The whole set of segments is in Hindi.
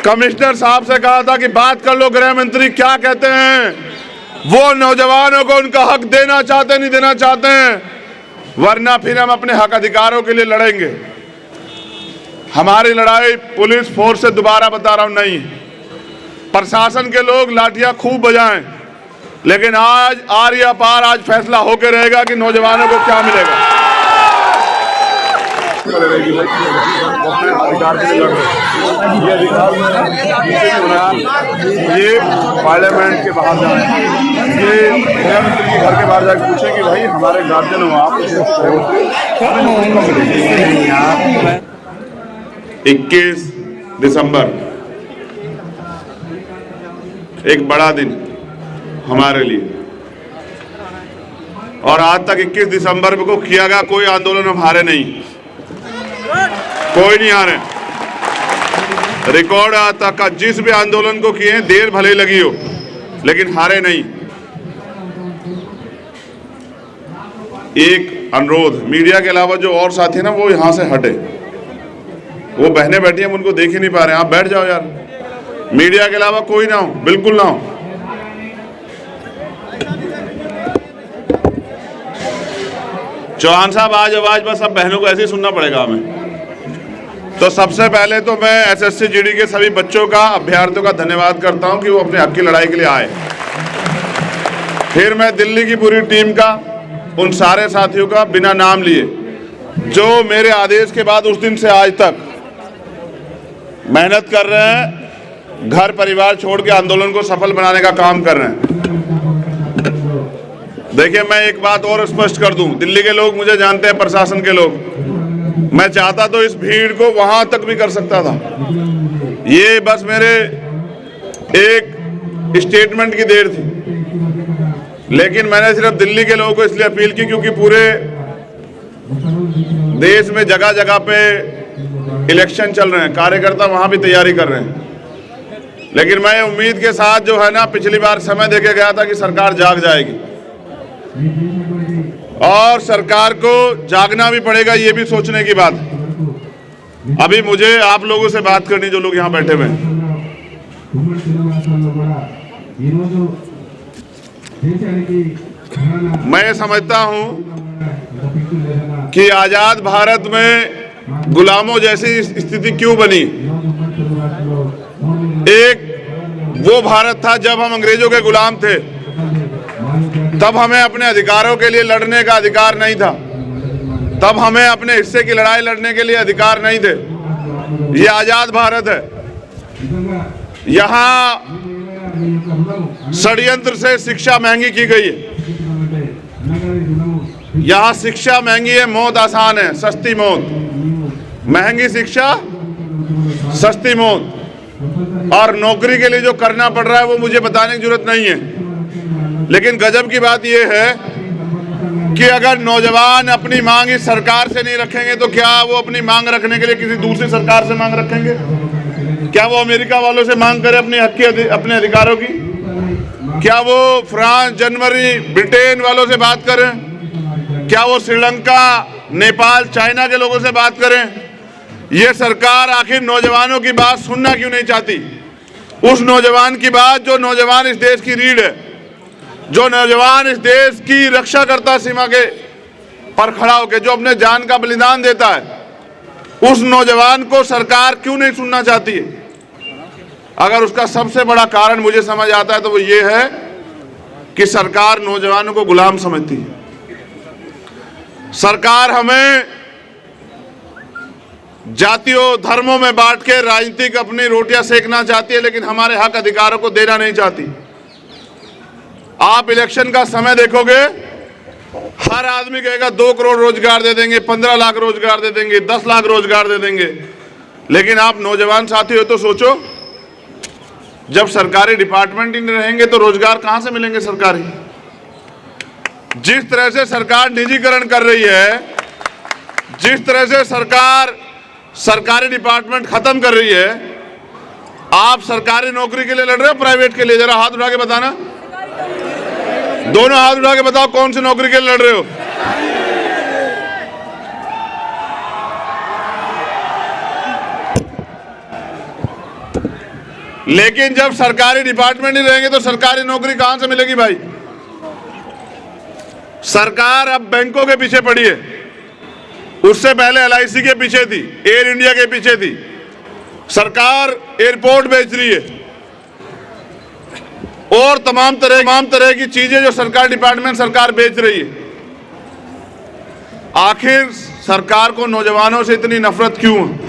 कमिश्नर साहब से कहा था कि बात कर लो, गृह मंत्री क्या कहते हैं, वो नौजवानों को उनका हक देना चाहते नहीं देना चाहते हैं, वरना फिर हम अपने हक अधिकारों के लिए लड़ेंगे। हमारी लड़ाई पुलिस फोर्स से, दोबारा बता रहा हूं, नहीं। प्रशासन के लोग लाठियां खूब बजाएं, लेकिन आज आर या पार, आज फैसला होकर रहेगा कि नौजवानों को क्या मिलेगा। ये पार्लियामेंट के बाहर जाए, ये गृह मंत्री के घर के बाहर जाकर पूछे कि भाई हमारे गार्जियन हो आप। 21 दिसंबर एक बड़ा दिन हमारे लिए, और आज तक 21 दिसंबर को किया गया कोई आंदोलन हम हारे नहीं, कोई नहीं हारे। रिकॉर्ड आज तक का जिस भी आंदोलन को किए, देर भले लगी हो, लेकिन हारे नहीं। एक अनुरोध, मीडिया के अलावा जो और साथी है ना, वो यहां से हटे। वो बहनें बैठी हैं, हम उनको देख ही नहीं पा रहे हैं, आप बैठ जाओ यार। मीडिया के अलावा कोई ना हो, बिल्कुल ना हो। चौहान साहब आज आवाज बस अब बहनों को ऐसे ही सुनना पड़ेगा हमें। तो सबसे पहले तो मैं एसएससी जीडी के सभी बच्चों का, अभ्यर्थियों का धन्यवाद करता हूं कि वो अपने हक की लड़ाई के लिए आए। फिर मैं दिल्ली की पूरी टीम का, उन सारे साथियों का बिना नाम लिए, जो मेरे आदेश के बाद उस दिन से आज तक मेहनत कर रहे हैं, घर परिवार छोड़ के आंदोलन को सफल बनाने का काम कर रहे हैं। देखिए, मैं एक बात और स्पष्ट कर दूं, दिल्ली के लोग मुझे जानते हैं, प्रशासन के लोग, मैं चाहता तो इस भीड़ को वहां तक भी कर सकता था। ये बस मेरे एक स्टेटमेंट की देर थी, लेकिन मैंने सिर्फ दिल्ली के लोगों को इसलिए अपील की क्योंकि पूरे देश में जगह जगह पे इलेक्शन चल रहे हैं, कार्यकर्ता वहां भी तैयारी कर रहे हैं। लेकिन मैं उम्मीद के साथ जो है ना, पिछली बार समय देके गया था कि सरकार जाग जाएगी, और सरकार को जागना भी पड़ेगा, ये भी सोचने की बात। अभी मुझे आप लोगों से बात करनी, जो लोग यहाँ बैठे हुए हैं। मैं समझता हूं कि आजाद भारत में गुलामों जैसी स्थिति क्यों बनी। एक वो भारत था जब हम अंग्रेजों के गुलाम थे, तब हमें अपने अधिकारों के लिए लड़ने का अधिकार नहीं था, तब हमें अपने हिस्से की लड़ाई लड़ने के लिए अधिकार नहीं थे। ये आजाद भारत है। यहाँ षड्यंत्र से शिक्षा महंगी की गई है। यहाँ शिक्षा महंगी है, मौत आसान है, सस्ती मौत। महंगी शिक्षा, सस्ती मौत। और नौकरी के लिए जो करना पड़ रहा है वो मुझे बताने की जरूरत नहीं है। लेकिन गजब की बात यह है कि अगर नौजवान अपनी मांग इस सरकार से नहीं रखेंगे तो क्या वो अपनी मांग रखने के लिए किसी दूसरी सरकार से मांग रखेंगे? क्या वो अमेरिका वालों से मांग करें अपने हक की, अपने अधिकारों की? क्या वो फ्रांस, जनवरी, ब्रिटेन वालों से बात करें? क्या वो श्रीलंका, नेपाल, चाइना के लोगों से बात करें? ये सरकार आखिर नौजवानों की बात सुनना क्यों नहीं चाहती? उस नौजवान की बात, जो नौजवान इस देश की रीढ़ है, जो नौजवान इस देश की रक्षा करता है, सीमा के पर खड़ा होकर, जो अपने जान का बलिदान देता है, उस नौजवान को सरकार क्यों नहीं सुनना चाहती है? अगर उसका सबसे बड़ा कारण मुझे समझ आता है तो वो ये है कि सरकार नौजवानों को गुलाम समझती है। सरकार हमें जातियों, धर्मों में बांट के राजनीतिक अपनी रोटियां सेकना चाहती है, लेकिन हमारे हक अधिकारों को देना नहीं चाहती। आप इलेक्शन का समय देखोगे, हर आदमी कहेगा 2 करोड़ रोजगार दे देंगे, 15 लाख रोजगार दे देंगे, 10 लाख रोजगार दे देंगे। लेकिन आप नौजवान साथी हो तो सोचो, जब सरकारी डिपार्टमेंट ही नहीं रहेंगे तो रोजगार कहां से मिलेंगे सरकारी? जिस तरह से सरकार निजीकरण कर रही है, जिस तरह से सरकार सरकारी डिपार्टमेंट खत्म कर रही है, आप सरकारी नौकरी के लिए लड़ रहे हो, प्राइवेट के लिए? जरा हाथ उठा के बताना, दोनों हाथ उठा के बताओ कौन सी नौकरी के लिए लड़ रहे हो? लेकिन जब सरकारी डिपार्टमेंट नहीं रहेंगे तो सरकारी नौकरी कहां से मिलेगी भाई? सरकार अब बैंकों के पीछे पड़ी है, उससे पहले LIC के पीछे थी, एयर इंडिया के पीछे थी, सरकार एयरपोर्ट बेच रही है और तमाम तरह की चीजें जो सरकार डिपार्टमेंट सरकार बेच रही है। आखिर सरकार को नौजवानों से इतनी नफरत क्यों है?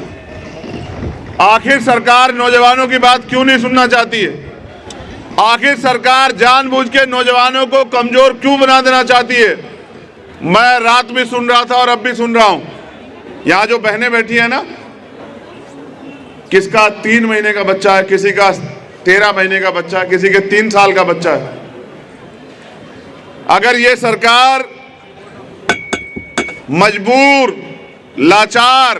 आखिर सरकार नौजवानों की बात क्यों नहीं सुनना चाहती है? आखिर सरकार जानबूझ के नौजवानों को कमजोर क्यों बना देना चाहती है? मैं रात भी सुन रहा था और अब भी सुन रहा हूं, यहां जो बहनें बैठी हैं ना, किसका 3 महीने का बच्चा है, किसी का 13 महीने का बच्चा है, किसी के 3 साल का बच्चा है। अगर ये सरकार मजबूर, लाचार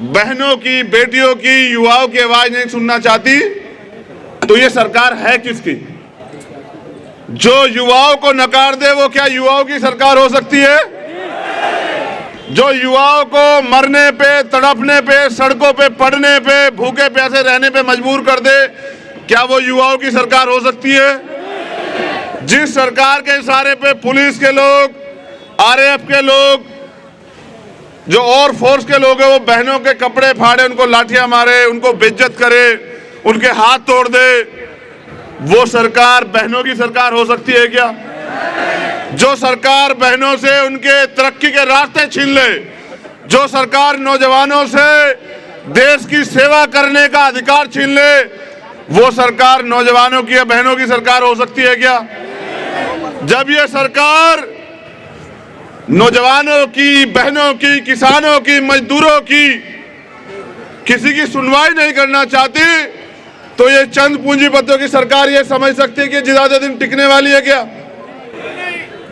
बहनों की, बेटियों की, युवाओं की आवाज नहीं सुनना चाहती तो ये सरकार है किसकी? जो युवाओं को नकार दे वो क्या युवाओं की सरकार हो सकती है? जो युवाओं को मरने पे, तड़पने पे, सड़कों पे पड़ने पे, भूखे प्यासे रहने पे मजबूर कर दे, क्या वो युवाओं की सरकार हो सकती है? जिस सरकार के इशारे पे पुलिस के लोग, RAF के लोग, जो और फोर्स के लोग हैं, वो बहनों के कपड़े फाड़े, उनको लाठियां मारे, उनको बेइज्जत करे, उनके हाथ तोड़ दे, वो सरकार बहनों की सरकार हो सकती है क्या? जो सरकार बहनों से उनके तरक्की के रास्ते छीन ले, जो सरकार नौजवानों से देश की सेवा करने का अधिकार छीन ले, वो सरकार नौजवानों की या बहनों की सरकार हो सकती है क्या? जब ये सरकार नौजवानों की, बहनों की, किसानों की, मजदूरों की किसी की सुनवाई नहीं करना चाहती तो ये चंद पूंजीपतियों की सरकार ये समझ सकती है कि ज्यादा दिन टिकने वाली है क्या?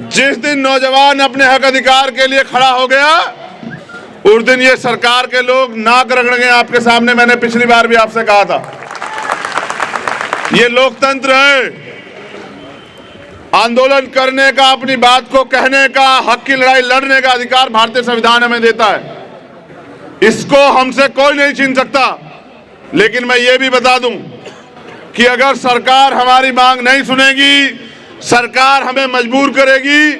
जिस दिन नौजवान अपने हक अधिकार के लिए खड़ा हो गया उस दिन ये सरकार के लोग नाक रगड़ेंगे आपके सामने। मैंने पिछली बार भी आपसे कहा था, ये लोकतंत्र है। आंदोलन करने का, अपनी बात को कहने का, हक की लड़ाई लड़ने का अधिकार भारतीय संविधान हमें देता है, इसको हमसे कोई नहीं छीन सकता। लेकिन मैं ये भी बता दूं कि अगर सरकार हमारी मांग नहीं सुनेगी, सरकार हमें मजबूर करेगी,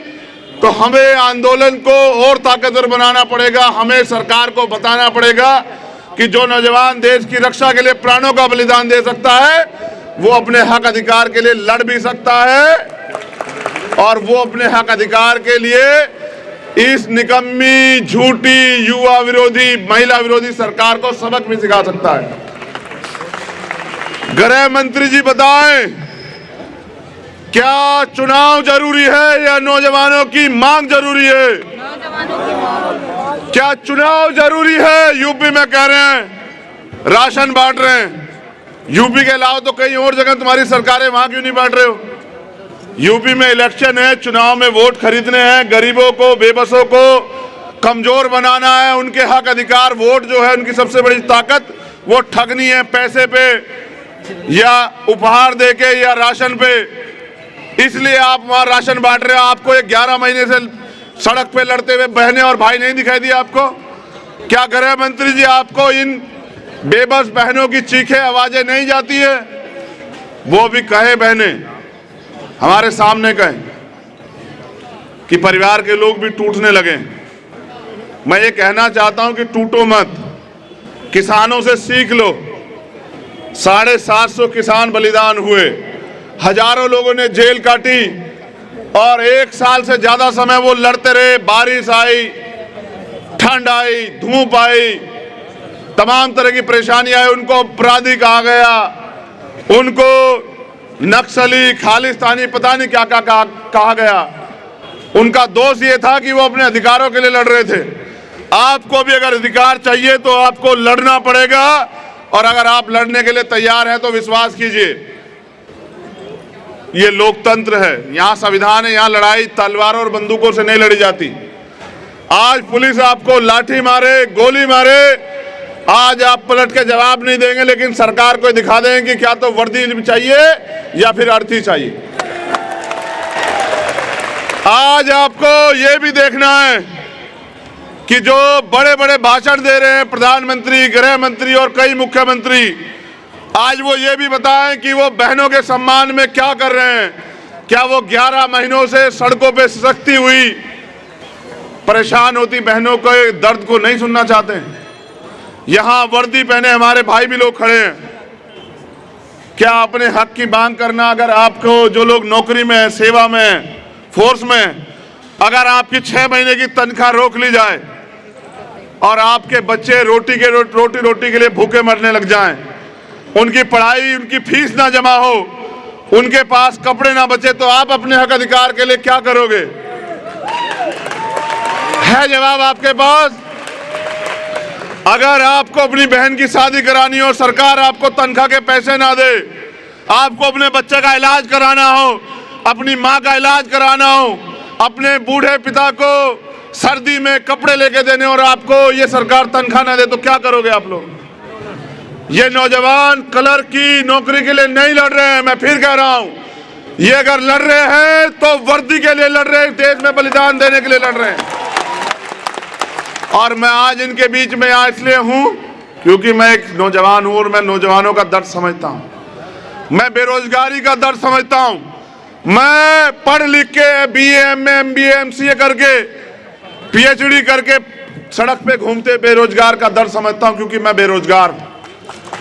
तो हमें आंदोलन को और ताकतवर बनाना पड़ेगा। हमें सरकार को बताना पड़ेगा कि जो नौजवान देश की रक्षा के लिए प्राणों का बलिदान दे सकता है वो अपने हक अधिकार के लिए लड़ भी सकता है और वो अपने हक अधिकार के लिए इस निकम्मी, झूठी, युवा विरोधी, महिला विरोधी सरकार को सबक भी सिखा सकता है। गृह मंत्री जी बताएं, क्या चुनाव जरूरी है या नौजवानों की मांग जरूरी है? क्या चुनाव जरूरी है? यूपी में कह रहे हैं राशन बांट रहे हैं, यूपी के अलावा तो कहीं और जगह तुम्हारी सरकारें, वहां क्यों नहीं बांट रहे हो? यूपी में इलेक्शन है, चुनाव में वोट खरीदने हैं, गरीबों को, बेबसों को कमजोर बनाना है, उनके हक अधिकार, वोट जो है उनकी सबसे बड़ी ताकत वो ठगनी है, पैसे पे या उपहार देके या राशन पे। इसलिए आप वहां राशन बांट रहे हो। आपको ये 11 महीने से सड़क पे लड़ते हुए बहनें और भाई नहीं दिखाई दिए आपको? क्या गृह मंत्री जी आपको इन बेबस बहनों की चीखें, आवाजें नहीं जाती है? वो भी कहे, बहनें हमारे सामने कहें कि परिवार के लोग भी टूटने लगे। मैं ये कहना चाहता हूं कि टूटो मत, किसानों से सीख लो। 750 किसान बलिदान हुए, हजारों लोगों ने जेल काटी और 1 साल से ज्यादा समय वो लड़ते रहे। बारिश आई, ठंड आई, धूप आई, तमाम तरह की परेशानी आई, उनको अपराधी कहा गया, उनको नक्सली, खालिस्तानी, पता नहीं क्या क्या कहा गया। उनका दोष ये था कि वो अपने अधिकारों के लिए लड़ रहे थे। आपको भी अगर अधिकार चाहिए तो आपको लड़ना पड़ेगा, और अगर आप लड़ने के लिए तैयार हैं तो विश्वास कीजिए, ये लोकतंत्र है, यहां संविधान है, यहां लड़ाई तलवारों और बंदूकों से नहीं लड़ी जाती। आज पुलिस आपको लाठी मारे, गोली मारे, आज आप पलट के जवाब नहीं देंगे, लेकिन सरकार को दिखा देंगे कि क्या तो वर्दी चाहिए या फिर अर्थी चाहिए। आज आपको ये भी देखना है कि जो बड़े बड़े भाषण दे रहे हैं प्रधानमंत्री, गृह मंत्री और कई मुख्यमंत्री, आज वो ये भी बताएं कि वो बहनों के सम्मान में क्या कर रहे हैं। क्या वो 11 महीनों से सड़कों पे सख्ती हुई परेशान होती बहनों के दर्द को नहीं सुनना चाहते हैं? यहाँ वर्दी पहने हमारे भाई भी लोग खड़े हैं। क्या अपने हक की मांग करना, अगर आपको जो लोग नौकरी में है, सेवा में है, फोर्स में है, अगर आपकी 6 महीने की तनख्वाह रोक ली जाए और आपके बच्चे रोटी के लिए भूखे मरने लग जाएं, उनकी पढ़ाई, उनकी फीस ना जमा हो, उनके पास कपड़े ना बचे, तो आप अपने हक अधिकार के लिए क्या करोगे? है जवाब आपके पास? अगर आपको अपनी बहन की शादी करानी हो, सरकार आपको तनख्वाह के पैसे ना दे, आपको अपने बच्चे का इलाज कराना हो, अपनी माँ का इलाज कराना हो, अपने बूढ़े पिता को सर्दी में कपड़े लेके देने, और आपको ये सरकार तनख्वाह ना दे, तो क्या करोगे आप लोग? ये नौजवान कलर की नौकरी के लिए नहीं लड़ रहे हैं। मैं फिर कह रहा हूं, ये अगर लड़ रहे हैं तो वर्दी के लिए लड़ रहे हैं, देश में बलिदान देने के लिए लड़ रहे हैं। और मैं आज इनके बीच में यहाँ इसलिए हूं क्योंकि मैं एक नौजवान हूं और मैं नौजवानों का दर्द समझता हूं। मैं बेरोजगारी का दर्द समझता हूं। मैं पढ़ लिख के BA, MA, MBA, MCA करके, PhD करके सड़क पे घूमते बेरोजगार का दर्द समझता हूं, क्योंकि मैं बेरोजगार हूं।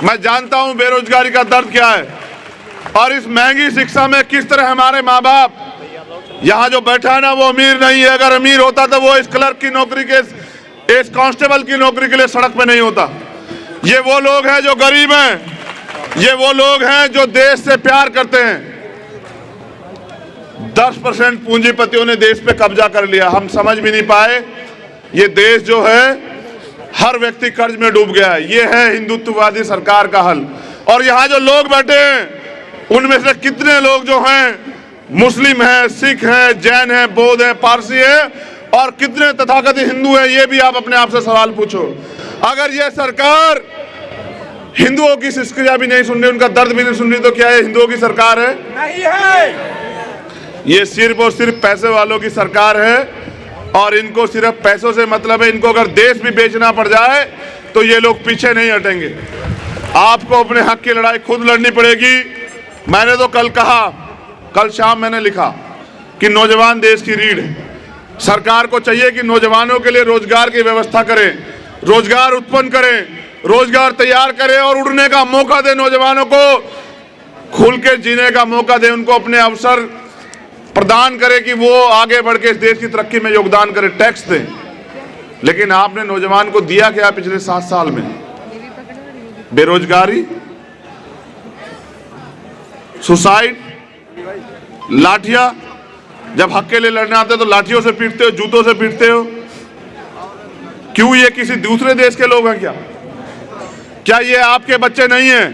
मैं जानता हूं बेरोजगारी का दर्द क्या है और इस महंगी शिक्षा में किस तरह हमारे माँ बाप, यहाँ जो बैठा है ना वो अमीर नहीं है। अगर अमीर होता तो वो इस क्लर्क की नौकरी के, इस कांस्टेबल की नौकरी के लिए सड़क पे नहीं होता। ये वो लोग हैं जो गरीब हैं, ये वो लोग हैं जो देश से प्यार करते हैं। 10% पूंजीपतियों ने देश पे कब्जा कर लिया, हम समझ भी नहीं पाए। ये देश जो है हर व्यक्ति कर्ज में डूब गया है। ये है हिंदुत्ववादी सरकार का हल। और यहाँ जो लोग बैठे हैं उनमें से कितने लोग जो हैं मुस्लिम हैं, सिख हैं, जैन हैं, बौद्ध हैं, पारसी हैं, और कितने तथाकथित हिंदू हैं, ये भी आप अपने आप से सवाल पूछो। अगर ये सरकार हिंदुओं की शिष्क्रिया भी नहीं सुन रही, उनका दर्द भी नहीं सुन रही, तो क्या ये हिंदुओं की सरकार है? नहीं है। ये सिर्फ और सिर्फ पैसे वालों की सरकार है और इनको सिर्फ पैसों से मतलब है। इनको अगर देश भी बेचना पड़ जाए तो ये लोग पीछे नहीं हटेंगे। आपको अपने हक की लड़ाई खुद लड़नी पड़ेगी। मैंने तो कल कहा, कल शाम मैंने लिखा कि नौजवान देश की रीढ़ है। सरकार को चाहिए कि नौजवानों के लिए रोजगार की व्यवस्था करें, रोजगार उत्पन्न करें, रोजगार तैयार करें और उड़ने का मौका दे, नौजवानों को खुल के जीने का मौका दे, उनको अपने अवसर प्रदान करे कि वो आगे बढ़ के इस देश की तरक्की में योगदान करे, टैक्स दें। लेकिन आपने नौजवान को दिया क्या पिछले 7 साल में? बेरोजगारी, सुसाइड, लाठियां। जब हक के लिए लड़ने आते हो तो लाठियों से पीटते हो, जूतों से पीटते हो। क्यों? ये किसी दूसरे देश के लोग हैं क्या? क्या ये आपके बच्चे नहीं हैं?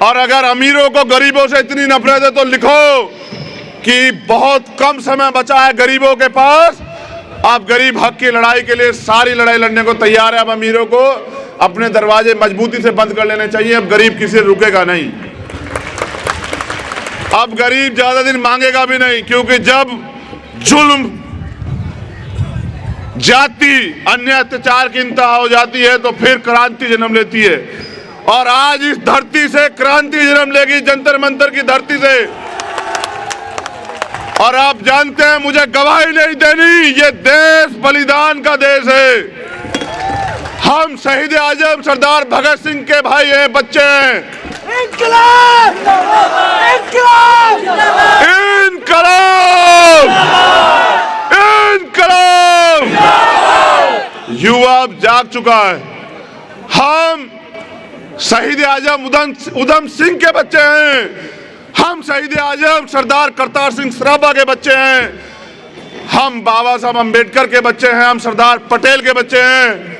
और अगर अमीरों को गरीबों से इतनी नफरत है तो लिखो कि बहुत कम समय बचा है गरीबों के पास, आप गरीब हक की लड़ाई के लिए सारी लड़ाई लड़ने को तैयार है। अब अमीरों को अपने दरवाजे मजबूती से बंद कर लेने चाहिए। अब गरीब किसी से रुकेगा नहीं। अब गरीब ज्यादा दिन मांगेगा भी नहीं, क्योंकि जब जुल्म, जाति, अन्य अत्याचार की इंतहा हो जाती है तो फिर क्रांति जन्म लेती है। और आज इस धरती से क्रांति जन्म लेगी, जंतर मंतर की धरती से। और आप जानते हैं, मुझे गवाही नहीं देनी, ये देश बलिदान का देश है। हम शहीद आजम सरदार भगत सिंह के भाई हैं, बच्चे हैं। इंकलाब! इंकलाब! इंकलाब! इंकलाब! युवा अब जाग चुका है। हम शहीद आजम उधम सिंह के बच्चे हैं। हम शहीद आजम सरदार करतार सिंह सराभा के बच्चे हैं। हम बाबा साहब अम्बेडकर के बच्चे हैं। हम सरदार पटेल के बच्चे हैं।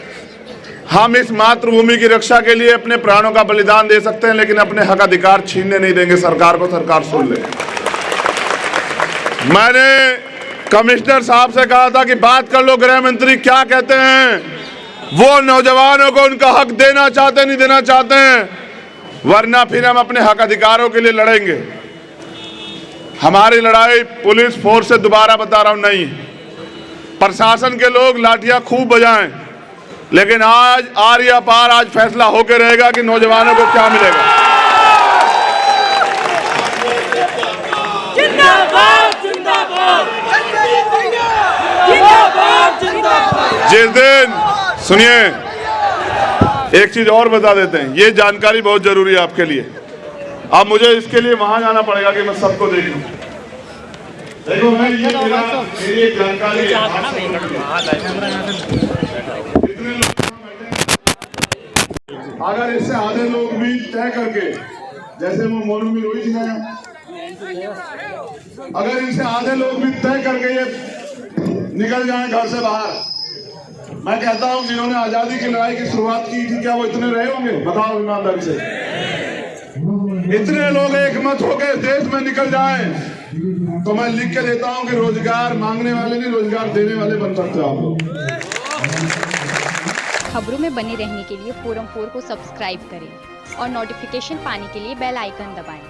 हम इस मातृभूमि की रक्षा के लिए अपने प्राणों का बलिदान दे सकते हैं, लेकिन अपने हक अधिकार छीनने नहीं देंगे सरकार को। सरकार सुन ले। मैंने कमिश्नर साहब से कहा था कि बात कर लो, गृह मंत्री क्या कहते हैं। वो नौजवानों को उनका हक देना चाहते, नहीं देना चाहते हैं, वरना फिर हम अपने हक अधिकारों के लिए लड़ेंगे। हमारी लड़ाई पुलिस फोर्स से, दोबारा बता रहा हूं, नहीं। प्रशासन के लोग लाठियां खूब बजाएं, लेकिन आज आर या पार आज फैसला होकर रहेगा कि नौजवानों को क्या मिलेगा। जिस दिन सुनिए, एक चीज और बता देते हैं, ये जानकारी बहुत जरूरी है आपके लिए। अब मुझे इसके लिए वहां जाना पड़ेगा कि मैं सबको देख लूं। देखो मैं ये मेरी एक जानकारी है। इतने लोग अगर इससे आधे लोग भी तय करके, जैसे वो मोनू में रोहित गया, अगर इनसे आधे लोग भी तय करके ये निकल जाए घर से बाहर, मैं कहता हूं जिन्होंने आजादी की लड़ाई की शुरुआत की थी, क्या वो इतने रहे होंगे? बताओ ईमानदारी से। इतने लोग एक मत होकर देश में निकल जाएं तो मैं लिख के देता हूं कि रोजगार मांगने वाले नहीं, रोजगार देने वाले बन सकते हो आप लोग। खबरों में बने रहने के लिए फोरम 4 को सब्सक्राइब करें और नोटिफिकेशन पाने के लिए बेल आइकन दबाएं।